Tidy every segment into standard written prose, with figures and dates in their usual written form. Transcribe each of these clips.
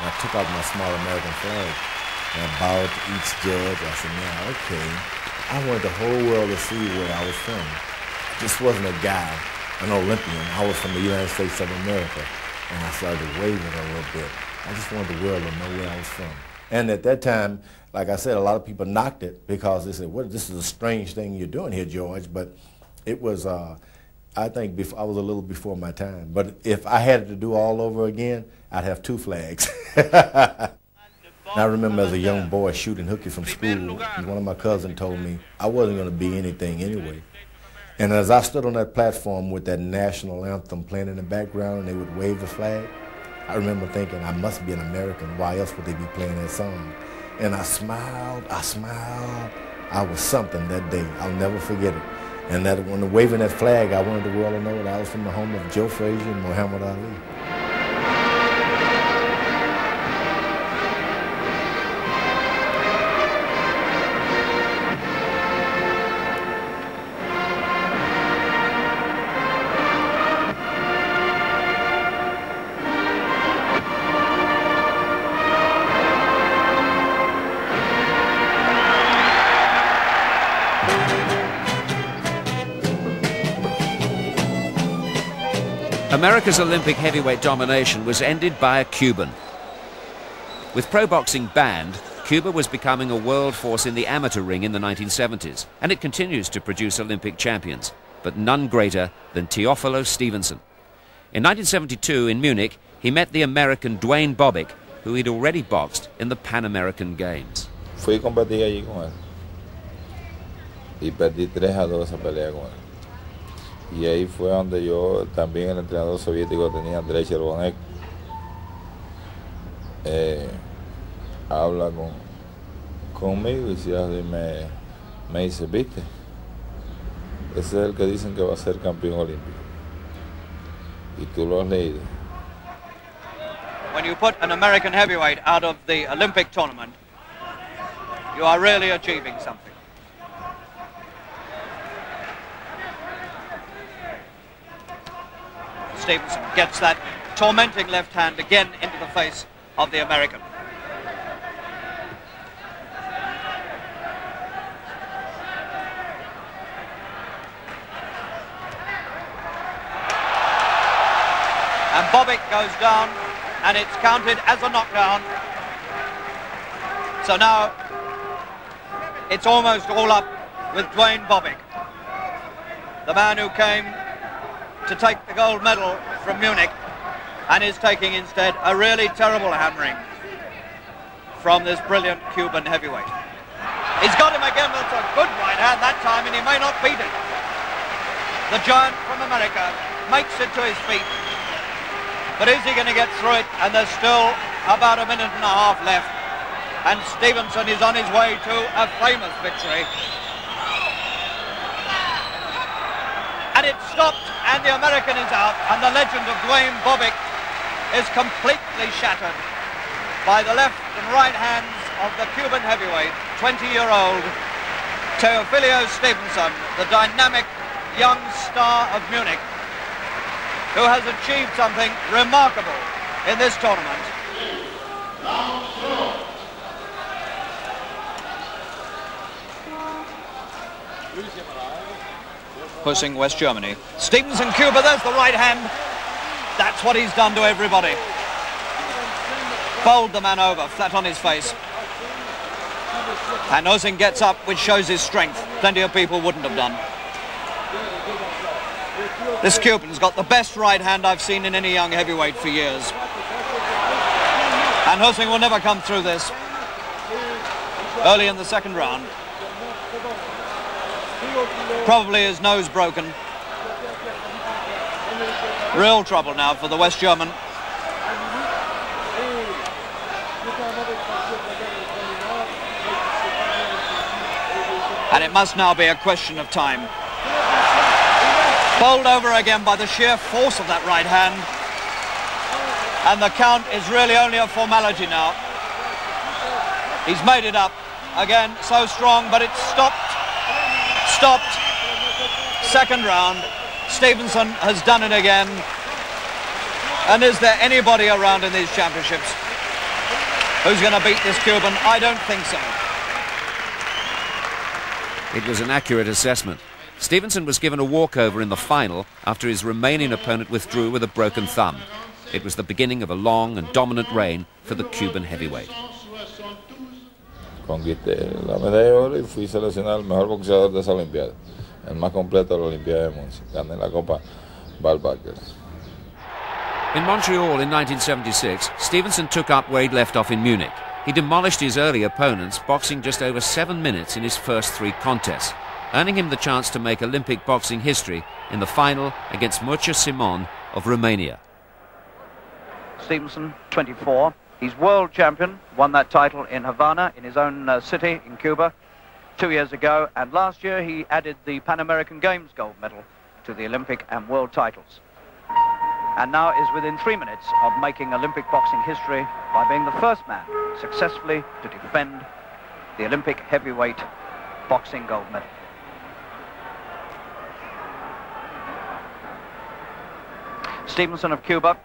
I took out my small American flag, and I bowed to each judge. I said, now, okay, I wanted the whole world to see where I was from. I just wasn't a guy, an Olympian. I was from the United States of America, and I started waving a little bit. I just wanted the world to know where I was from. And at that time, like I said, a lot of people knocked it because they said, well, this is a strange thing you're doing here, George. But it was, I think I was a little before my time. But if I had it to do all over again, I'd have 2 flags. I remember as a young boy shooting hooky from school, and one of my cousins told me I wasn't going to be anything anyway. And as I stood on that platform with that national anthem playing in the background and they would wave the flag, I remember thinking, I must be an American. Why else would they be playing that song? And I smiled, I smiled. I was something that day. I'll never forget it. And that when waving that flag, I wanted the world to know that I was from the home of Joe Frazier and Muhammad Ali. America's Olympic heavyweight domination was ended by a Cuban. With pro boxing banned, Cuba was becoming a world force in the amateur ring in the 1970s, and it continues to produce Olympic champions, but none greater than Teófilo Stevenson. In 1972 in Munich, he met the American Dwayne Bobbick, who he'd already boxed in the Pan American Games. Fui a competir allí con él y perdí 3-2 esa pelea con él. Y ahí fue donde yo, también el entrenador soviético tenía Andrei Chervonek, habla conmigo y me dice, viste, ese es el que dicen que va a ser campeón olímpico. Y tú lo has leído. When you put an American heavyweight out of the Olympic tournament, you are really achieving something. Stevenson gets that tormenting left hand again into the face of the American. And Bobbick goes down, and it's counted as a knockdown. So now it's almost all up with Dwayne Bobbick, the man who came to take the gold medal from Munich and is taking instead a really terrible hammering from this brilliant Cuban heavyweight. He's got him again, that's a good right hand that time, and he may not beat it. The giant from America makes it to his feet, but is he going to get through it? And there's still about a minute and a half left, and Stevenson is on his way to a famous victory. And it's stopped, and the American is out, and the legend of Dwayne Bobbick is completely shattered by the left and right hands of the Cuban heavyweight, 20-year-old Teófilo Stevenson, the dynamic young star of Munich, who has achieved something remarkable in this tournament. Pushing West Germany. Stevenson, Cuba, there's the right hand. That's what he's done to everybody. Bowled the man over, flat on his face. And Ozing gets up, which shows his strength. Plenty of people wouldn't have done. This Cuban's got the best right hand I've seen in any young heavyweight for years. And Ozing will never come through this. Early in the second round. Probably his nose broken. Real trouble now for the West German. And it must now be a question of time. Bowled over again by the sheer force of that right hand. And the count is really only a formality now. He's made it up. Again, so strong, but it's stopped. Stopped. Second round. Stevenson has done it again. And is there anybody around in these championships Who's going to beat this Cuban? I don't think so. It was an accurate assessment. Stevenson was given a walkover in the final after his Romanian opponent withdrew with a broken thumb. It was the beginning of a long and dominant reign for the Cuban heavyweight. Conquisté la medalla de oro y fui seleccionado el mejor boxeador de esa Olimpiada, el más completo de la Olimpiada de Munich. Gané la Copa Ballbacker. In Montreal in 1976, Stevenson took up where he'd left off in Munich. He demolished his early opponents, boxing just over 7 minutes in his first 3 contests, earning him the chance to make Olympic boxing history in the final against Mircea Simon of Romania. Stevenson, 24. He's world champion, won that title in Havana, in his own city in Cuba, 2 years ago, and last year he added the Pan American Games gold medal to the Olympic and world titles. And now is within 3 minutes of making Olympic boxing history by being the first man successfully to defend the Olympic heavyweight boxing gold medal. Stevenson of Cuba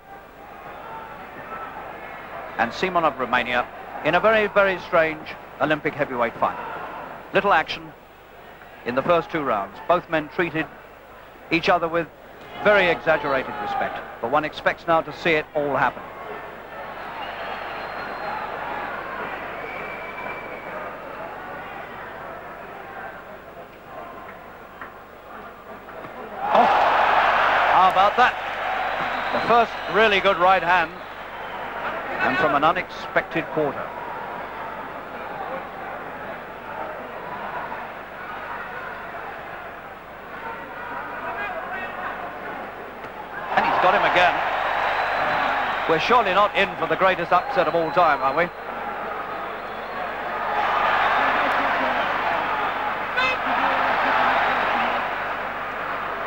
and Simon of Romania in a very, very strange Olympic heavyweight final. Little action in the first 2 rounds. Both men treated each other with very exaggerated respect, but one expects now to see it all happen. Oh, how about that? The first really good right hand, and from an unexpected quarter. And he's got him again. We're surely not in for the greatest upset of all time, are we?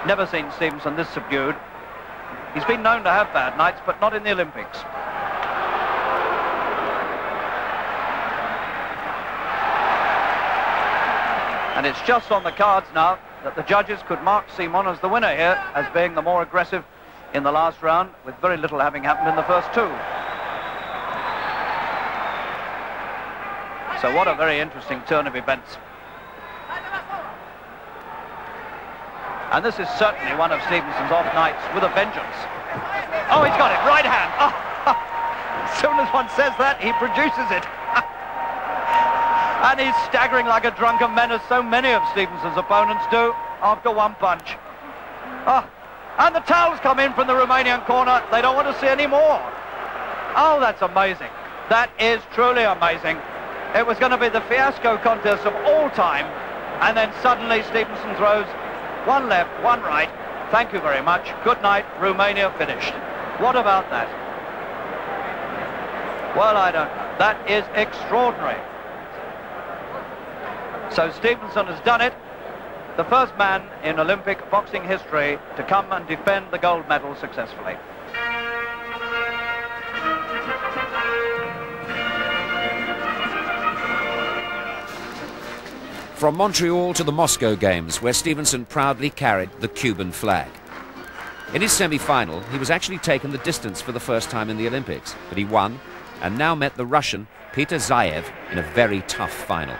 Never seen Stevenson this subdued. He's been known to have bad nights, but not in the Olympics. And it's just on the cards now that the judges could mark Simon as the winner here, as being the more aggressive in the last round, with very little having happened in the first 2. So what a very interesting turn of events. And this is certainly one of Stevenson's off nights with a vengeance. Oh, he's got it, right hand. Oh, as soon as one says that, he produces it. And he's staggering like a drunken man, as so many of Stevenson's opponents do after one punch. Oh, and the towels come in from the Romanian corner. They don't want to see any more. Oh, that's amazing. That is truly amazing. It was going to be the fiasco contest of all time, and then suddenly Stevenson throws one left, one right. Thank you very much. Good night. Romania finished. What about that? Well, I don't know. That is extraordinary. So Stevenson has done it. The first man in Olympic boxing history to come and defend the gold medal successfully. From Montreal to the Moscow Games, where Stevenson proudly carried the Cuban flag. In his semi-final, he was actually taken the distance for the first time in the Olympics, but he won and now met the Russian Peter Zayev in a very tough final.